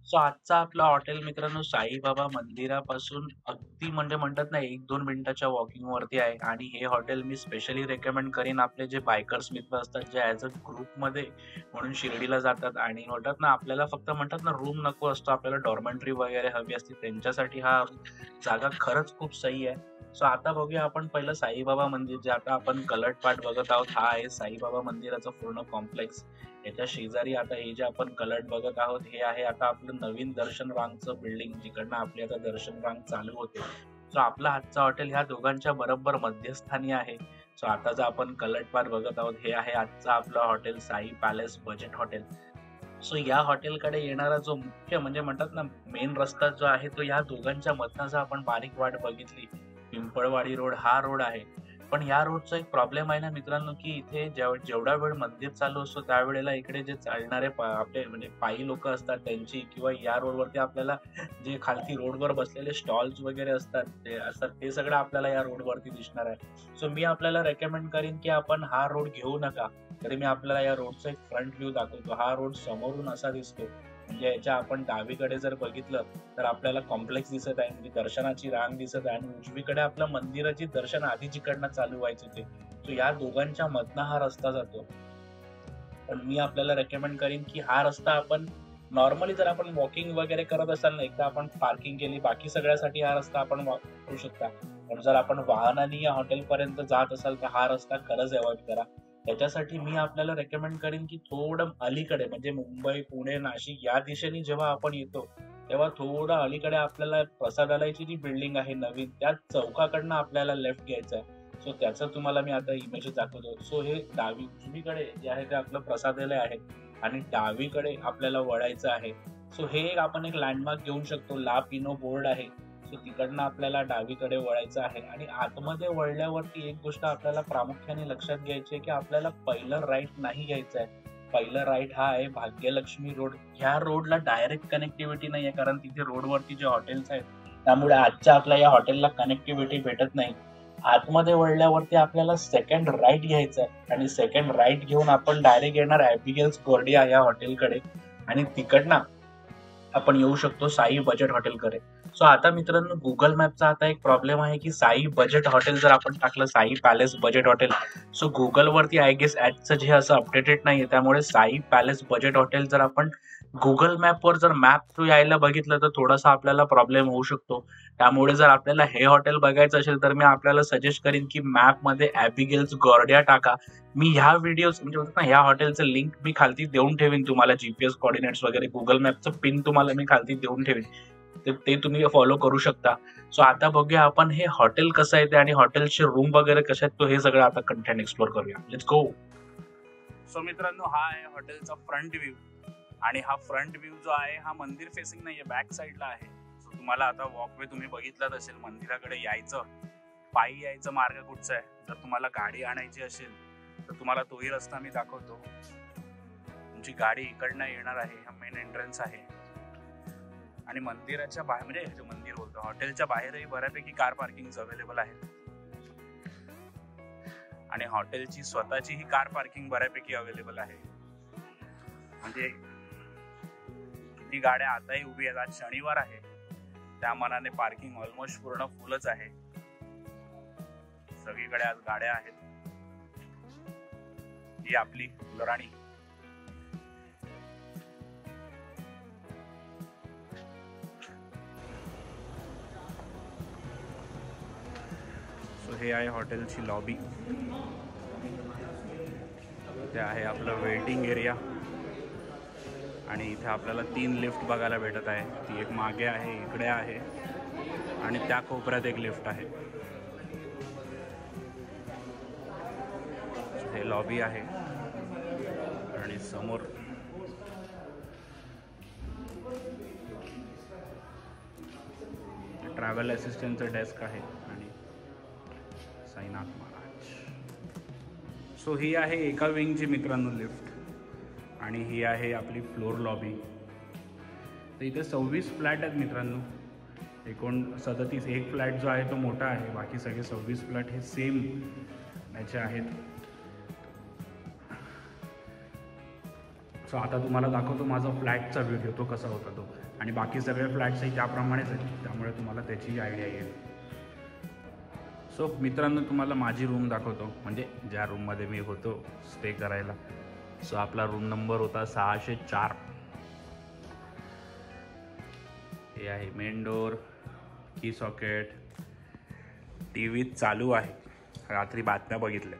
So आजचा आपला hotel मित्रांनो साईबाबा मंदिरापासून अगदी म्हणजे म्हणतात ना 1-2 मिनिटाच्या वॉकिंगवरती आहे आणि हे हॉटेल मी स्पेशली रेकमेंड करीन आपले जे बायकर्स मित्र असतात, जे ॲज अ ग्रुपमध्ये म्हणून शिर्डीला जातात आणि म्हणतात ना आपल्याला फक्त म्हणतात ना रूम नको असतो, आपल्याला डॉर्मेटरी वगैरे हवी असते, त्यांच्यासाठी हा जागा खरंच खूप सही आहे. सो आता बघूया आपण पहिलं साईबाबा मंदिर जे आता आपण कलटपाट बघत आहोत, हा आहे साईबाबा मंदिराचा पूर्ण कॉम्प्लेक्स. याच्या शेजारी आता हे जे आपण कलट बघत आहोत, हे आहे आता आपलं नवीन दर्शन रांगचं बिल्डिंग, जिकडनं आपली आता दर्शन रांग चालू होते. सो आपलं आजचं हॉटेल ह्या दोघांच्या बरोबर मध्यस्थानी आहे. सो आता जर आपण कलटपाट बघत आहोत, हे आहे आजचं आपलं hotel Sai Palace budget hotel. So या हॉटेलकडे येणारा जो मुख्य म्हणजे म्हणतात ना मेन रस्ता जो आहे तो या दोघांच्या मधनं जर आपण बारीक वाट बघितली, पिंपळवाडी रोड हा रोड आहे. पण या रोडचा एक प्रॉब्लेम आहे ना मित्रांनो, की इथे जेवढा वेळ मंदिर चालू असतो त्यावेळेला इकडे जे चालणारे आपले म्हणजे पायी लोकं असतात त्यांची किंवा या रोडवरती आपल्याला जे खालती रोडवर बसलेले स्टॉल्स वगैरे असतात ते सगळं आपल्याला या रोडवरती दिसणार आहे. सो मी आपल्याला रेकमेंड करीन, की आपण हा रोड घेऊ नका. तरी मी आपल्याला या रोडचा एक फ्रंट व्ह्यू दाखवतो. हा रोड समोरून असा दिसतो. म्हणजे याच्या आपण डावीकडे जर बघितलं तर आपल्याला कॉम्प्लेक्स दिसत आहे म्हणजे दर्शनाची रांग दिसत आहे आणि उजवीकडे आपलं मंदिराची दर्शन आधी जिकडनं चालू व्हायचे ते. सो या दोघांच्या मधनं हा रस्ता जातो. पण मी आपल्याला रेकमेंड करीन, की हा रस्ता आपण नॉर्मली जर आपण वॉकिंग वगैरे करत असाल ना, एकदा आपण पार्किंग केली, बाकी सगळ्यासाठी हा रस्ता आपण वापरू शकता. पण जर आपण वाहनाने या हॉटेलपर्यंत जात असाल, तर हा रस्ता खरंच अव्हॉइड करा. त्याच्यासाठी मी आपल्याला रेकमेंड करीन, की थोडं अलीकडे म्हणजे मुंबई, पुणे, नाशिक या दिशेने जेव्हा आपण येतो, तेव्हा थोडं अलीकडे आपल्याला प्रसादालयाची जी बिल्डिंग आहे नवीन, त्या चौकाकडनं आपल्याला लेफ्ट घ्यायचं आहे. सो त्याचं तुम्हाला मी आता इमेजेस दाखवतो. सो हे उजवीकडे जे आहे ते आपलं प्रसादालय आहे आणि डावीकडे आपल्याला वळायचं आहे. सो हे आपण एक लँडमार्क घेऊ शकतो. ला पिनो बोर्ड आहे. सो तिकडनं आपल्याला डावीकडे वळायचं आहे आणि आतमध्ये वळल्यावरती एक गोष्ट आपल्याला प्रामुख्याने लक्षात घ्यायची आहे, की आपल्याला पहिलं राईट नाही घ्यायचं आहे. पहिलं राईट हा आहे भाग्यलक्ष्मी रोड. ह्या रोडला डायरेक्ट कनेक्टिव्हिटी नाहीये कारण तिथे रोडवरती जे हॉटेल्स आहेत, त्यामुळे आजच्या आपल्या या हॉटेलला कनेक्टिव्हिटी भेटत नाही. आतमध्ये वळल्यावरती आपल्याला सेकंड राईट घ्यायचं आहे आणि सेकंड राईट घेऊन आपण डायरेक्ट येणार ॲबिगेल्स गोर्डिया या हॉटेलकडे आणि तिकडनं आपण येऊ शकतो साई बजेट हॉटेलकडे. सो आता मित्रांनो Google मॅपचा आता एक प्रॉब्लेम आहे, की साई बजेट हॉटेल जर आपण टाकलं Sai Palace budget hotel, so Googleवरती आय गेस ॲजचं जे असं अपडेटेड नाहीये. त्यामुळे साई पॅलेस बजेट हॉटेल जर आपण Google मॅपवर जर मॅप थ्रू यायला बघितलं, तर थोडासा आपल्याला प्रॉब्लेम होऊ शकतो. त्यामुळे जर आपल्याला हे हॉटेल बघायचं असेल, तर मी आपल्याला सजेस्ट करीन, की मॅपमध्ये ॲबिगेल्स गॉर्डिया टाका. मी ह्या व्हिडिओज म्हणजे बोलतात ना ह्या हॉटेलचं लिंक मी खालती देऊन ठेवीन तुम्हाला जीपीएस कोऑर्डिनेट्स वगैरे गुगल मॅपचं पिन तुम्हाला मी खालती देऊन ठेवीन. तर ते तुम्ही फॉलो करू शकता. सो आता बघूया आपण हे हॉटेल कसं आहे ते आणि हॉटेलचे रूम वगैरे कसे आहेत, तो हे सगळं आता कंटेंट एक्सप्लोर करूया. Let's go. सो मित्रांनो हा आहे हॉटेलचा फ्रंट व्ह्यू आणि हा फ्रंट व्ह्यू जो आहे हा मंदिर फेसिंग नाहीये, बॅक साईडला आहे. सो तुम्हाला आता वॉकवे तुम्ही बघितलाच असेल, मंदिराकडे यायचं पायी यायचं मार्ग कुठचा आहे. जर तुम्हाला गाडी आणायची असेल तर तुम्हाला तोही रस्ता मी दाखवतो. तुमची गाडी इकडनं येणार आहे, हा मेन एंट्रन्स आहे आणि मंदिराच्या बाहेर म्हणजे मंदिर बोलतो हॉटेलच्या बाहेरही बऱ्यापैकी कार पार्किंग अवेलेबल आहेत आणि हॉटेलची स्वतःची ही कार पार्किंग बऱ्यापैकी अवेलेबल आहे. म्हणजे किती गाड्या आताही उभी आहेत. आज शनिवार आहे, त्या मनाने पार्किंग ऑलमोस्ट पूर्ण फुलच आहे. सगळीकडे आज गाड्या आहेत. ही आपली फुलराणी. सो हे आहे हॉटेलची लॉबी. इथे आहे आपलं वेटिंग एरिया आणि इथे आपल्याला 3 लिफ्ट बघायला भेटत आहे. ती एक मागे आहे, इकडे आहे आणि त्या कोपऱ्यात एक लिफ्ट आहे. हे लॉबी आहे आणि समोर ट्रॅव्हल असिस्टंटचं डेस्क आहे आणि साईनाथ महाराज. सो ही आहे एका विंगची मित्रांनो लिफ्ट आणि ही आहे आपली फ्लोर लॉबी. तर इथे 26 फ्लॅट आहेत मित्रांनो. एकूण 37. एक फ्लॅट जो आहे तो मोठा आहे, बाकी सगळे 26 फ्लॅट हे सेम याचे आहेत. सो आता तुम्हाला दाखवतो माझा फ्लॅटचा व्ह्यू घेतो कसा होता तो. आणि आणि बाकी सगळे फ्लॅट्सही त्याप्रमाणेच आहेत, त्यामुळे तुम्हाला त्याची आयडिया येईल. सो मित्रांनो, तुम्हाला माझी रूम दाखवतो, म्हणजे ज्या रूममध्ये मी होतो स्टे करायला. सो आपला रूम नंबर होता 604. हे आहे मेन डोर, की सॉकेट, टी व्ही चालू आहे, रात्री बातम्या बघितल्या,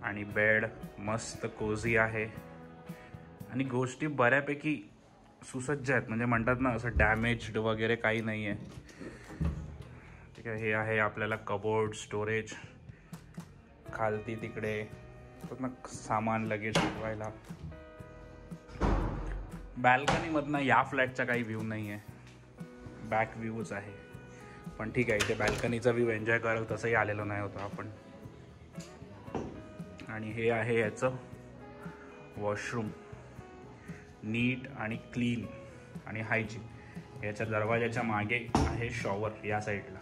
आणि बेड मस्त कोझी आहे, आणि गोष्टी बऱ्यापैकी सुसज्ज आहेत, म्हणजे म्हणतात ना असं डॅमेज्ड वगैरे काही नाही आहे. ठीक आहे. हे आहे आपल्याला कबोर्ड, स्टोरेज, खालती तिकडे सामान लगेज ठेवायला. बॅल्कनीमधनं या फ्लॅटचा काही व्ह्यू नाही आहे, बॅक व्ह्यूच आहे, पण ठीक आहे, इथे बॅल्कनीचा व्ह्यू एन्जॉय कराल तसंही आलेलो नाही होतो आपण. आणि हे आहे याचं वॉशरूम, नीट आणि क्लीन आणि हायजीन. याच्या दरवाजाच्या मागे आहे शॉवर या साईडला.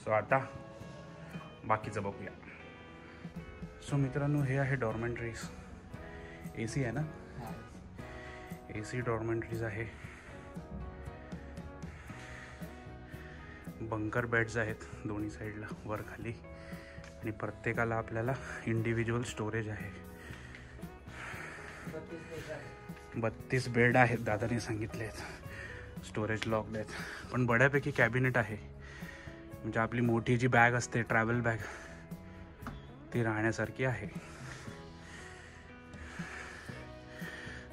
सो आता बाकीचं बघूया. सो मित्रांनो, हे आहे डॉर्मेंटरीज. AC आहे ना, AC डॉर्मेंटरीज आहे. बंकर बेड्स आहेत दोन्ही साईडला, वर खाली, आणि प्रत्येकाला आपल्याला इंडिव्हिज्युअल स्टोरेज आहे. 32 बेड आहेत दादाने सांगितले आहेत. स्टोरेज लॉक्ड आहेत, पण बऱ्यापैकी कॅबिनेट आहे, म्हणजे आपली मोठी जी बॅग असते ट्रॅव्हल बॅग ती राहण्यासारखी आहे.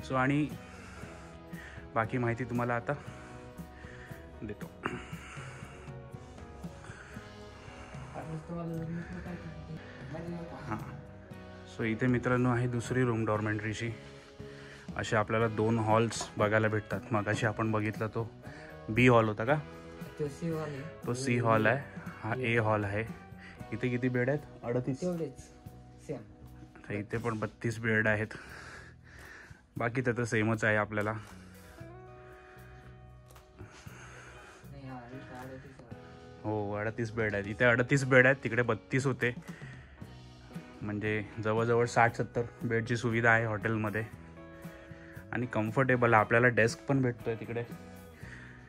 सो आणि बाकी माहिती तुम्हाला आता देतो. हां, सो इथे मित्रांनो आहे दुसरी रूम डॉर्मेंटरीची. असे आपल्याला 2 हॉल्स बघायला भेटतात. मगाशी आपण बघितला तो B हॉल होता का, तो C हॉल आहे, हा A हॉल आहे. इथे किती बेड आहेत? 38. तर इथे पण 32 बेड आहेत. बाकी तर सेमच आहे आपल्याला. हो, 38 बेड आहेत. इथे 38 बेड आहेत, तिकडे 32 होते, म्हणजे जवळजवळ 60-70 बेडची सुविधा आहे हॉटेलमध्ये. आणि कम्फर्टेबल आपल्याला डेस्क पण भेटतोय तिकडे,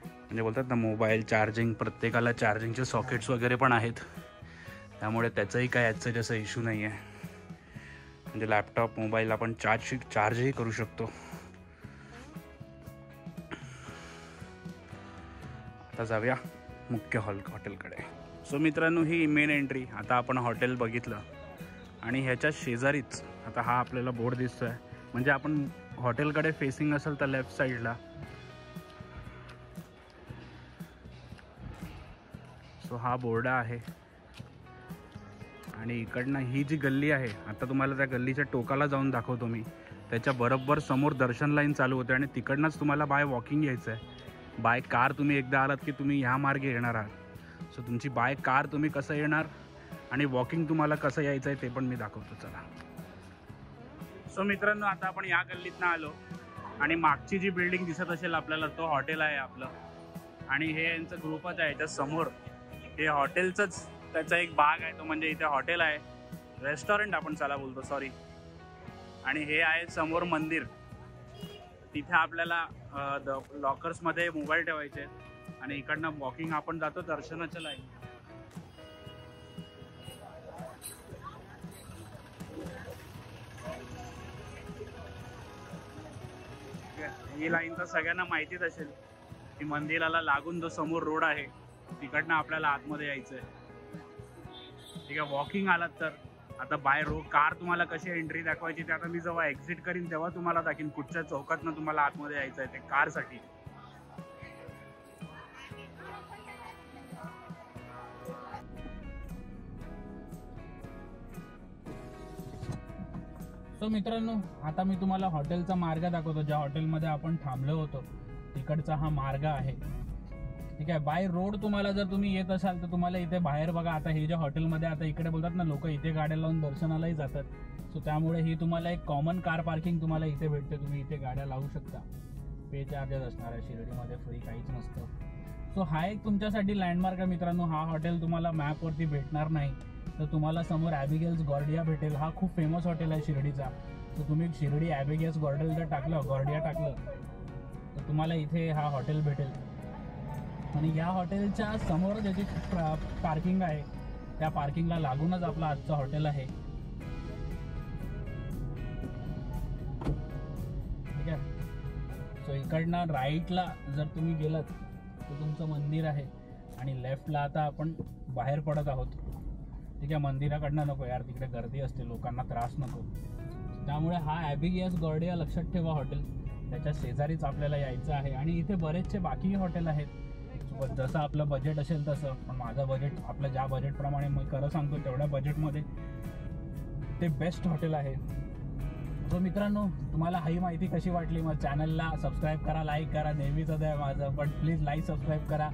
म्हणजे बोलतात ना मोबाईल चार्जिंग, प्रत्येकाला चार्जिंगचे सॉकेट्स वगैरे पण आहेत, त्यामुळे त्याचंही काय याचं जसं इश्यू नाही आहे. म्हणजे लॅपटॉप मोबाईल आपण चार्जही करू शकतो. आता जाऊया मुख्य हॉटेलकडे. सो मित्रांनो, ही मेन एंट्री. आता आपण हॉटेल बघितलं, आणि ह्याच्या शेजारीच आता हा आपल्याला बोर्ड दिसतोय, म्हणजे आपण हॉटेलकडे फेसिंग असेल तर लेफ्ट साईडला. सो हा बोर्ड आहे, आणि इकडनं ही जी गल्ली आहे, आता तुम्हाला त्या गल्लीच्या टोकाला जाऊन दाखवतो मी. त्याच्या बरोबर समोर दर्शन लाईन चालू होते, आणि तिकडनंच तुम्हाला बाय वॉकिंग यायचं आहे. बाय कार तुम्ही एकदा आलात की तुम्ही ह्या मार्गे येणार आहात. सो तुमची बाय कार तुम्ही कसं येणार आणि वॉकिंग तुम्हाला कसं यायचं आहे ते पण मी दाखवतो. चला. सो मित्रांनो, आता आपण या गल्लीतनं आलो, आणि मागची जी बिल्डिंग दिसत असेल आपल्याला, तो हॉटेल आहे आपलं. आणि हे यांचं ग्रुपच आहे. त्या समोर हे हॉटेलचंच त्याचा एक भाग आहे, तो म्हणजे इथे हॉटेल आहे, रेस्टॉरंट आपण चला बोलतो, सॉरी. आणि हे आहे समोर मंदिर. तिथे आपल्याला लॉकर्समध्ये मोबाईल ठेवायचे, आणि इकडनं वॉकिंग आपण जातो दर्शनाच्या लाईन. ही लाईन तर सगळ्यांना माहितीच असेल, की मंदिराला लागून जो समोर रोड आहे तिकडनं आपल्याला आतमध्ये यायचं आहे. ठीक आहे. वॉकिंग आलात तर आता बाय रोड कार तुम्हाला कशी एंट्री दाखवायची ते आता मी जेव्हा एक्झिट करीन तेव्हा तुम्हाला दाखवीन, कुठच्या चौकातनं तुम्हाला आतमध्ये यायचं आहे ते कारसाठी. सो मित्रांनो, आता मी तुम्हाला हॉटेलचा मार्ग दाखवतो. ज्या हॉटेलमध्ये आपण थांबलो होतो तिकडचा हा मार्ग आहे. ठीक आहे. बाय रोड तुम्हाला जर तुम्ही येत असाल तर तुम्हाला इथे बाहेर बघा, आता हे जे हॉटेलमध्ये आता इकडे बोलतात ना लोक, इथे गाड्या लावून दर्शनालाही जातात. सो त्यामुळे ही तुम्हाला एक कॉमन कार पार्किंग तुम्हाला इथे भेटते. तुम्ही इथे गाड्या लावू शकता. पे चार्जेस असणार आहे, शिर्डीमध्ये फ्री काहीच नसतं. सो हा एक तुमच्यासाठी लँडमार्क आहे मित्रांनो. हा हॉटेल तुम्हाला मॅपवरती भेटणार नाही, तर तुम्हाला समोर ॲबिगेल्स गॉर्डिया भेटेल. हा खूप फेमस हॉटेल आहे शिर्डीचा. तर तुम्ही शिर्डी ॲबेगियस गॉर्डल जर टाकलं, गॉर्डिया टाकलं, तर तुम्हाला इथे हा हॉटेल भेटेल. आणि या हॉटेलच्या समोरच याची पार्किंग आहे. त्या पार्किंगला लागूनच आपलं आजचं हॉटेल आहे. ठीक आहे. सो इकडनं राईटला जर तुम्ही गेलात तर तुमचं मंदिर आहे आणि लेफ्टला आता आपण बाहेर पडत आहोत. ठीक आहे. मंदिराकडनं नको यार, तिकडे गर्दी असते, लोकांना त्रास नको. त्यामुळे हा ॲबेगियस गॉर्डिया लक्षात ठेवा हॉटेल, त्याच्या शेजारीच आपल्याला यायचं आहे. आणि इथे बरेचसे बाकी हॉटेल आहेत, जसं आपलं बजेट असेल तसं. पण माझं बजेट, आपलं ज्या बजेटप्रमाणे मी खरं सांगतो तेवढ्या बजेटमध्ये ते बेस्ट हॉटेल आहे. सो मित्रांनो, तुम्हाला ही माहिती कशी वाटली? मग चॅनलला सबस्क्राईब करा, लाईक करा. नेहमीच आहे माझं, पण प्लीज लाईक सबस्क्राईब करा.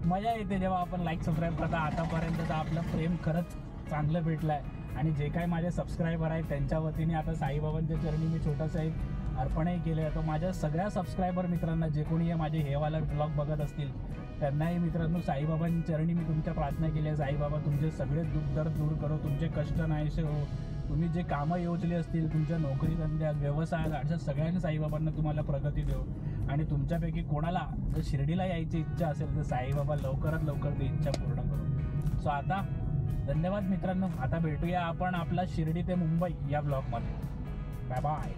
मजा येते जेव्हा आपण लाईक सबस्क्राईब करता. आतापर्यंतचं आपलं प्रेम खरंच चांगलं भेटलं आहे. आणि जे काही माझे सबस्क्रायबर आहेत त्यांच्या वतीने आता साईबाबांच्या चरणी मी छोटंसं एक अर्पणही केलं आहे. तर माझ्या सगळ्या सबस्क्रायबर मित्रांना, जे कोणी माझे हेवाला ब्लॉग बघत असतील, त्यांनाही मित्रांनो साईबाबांच्या चरणी मी तुमच्या प्रार्थना केली आहे. साईबाबा तुमचे सगळे दुःख दर्द दूर करो, तुमचे कष्ट नाहीसे हो, तुम्ही जे कामं योजली असतील तुमच्या नोकरी धंद्यात, व्यवसायात, अशा सगळ्यांनी साईबाबांना तुम्हाला प्रगती देऊ. आणि तुमच्यापैकी कोणाला जर शिर्डीला यायची इच्छा असेल तर साईबाबा लवकरात लवकर ती इच्छा पूर्ण करू. सो आता धन्यवाद मित्रांनो. आता भेटूया आपण आपला शिर्डी ते मुंबई या ब्लॉगमध्ये. Bye bye.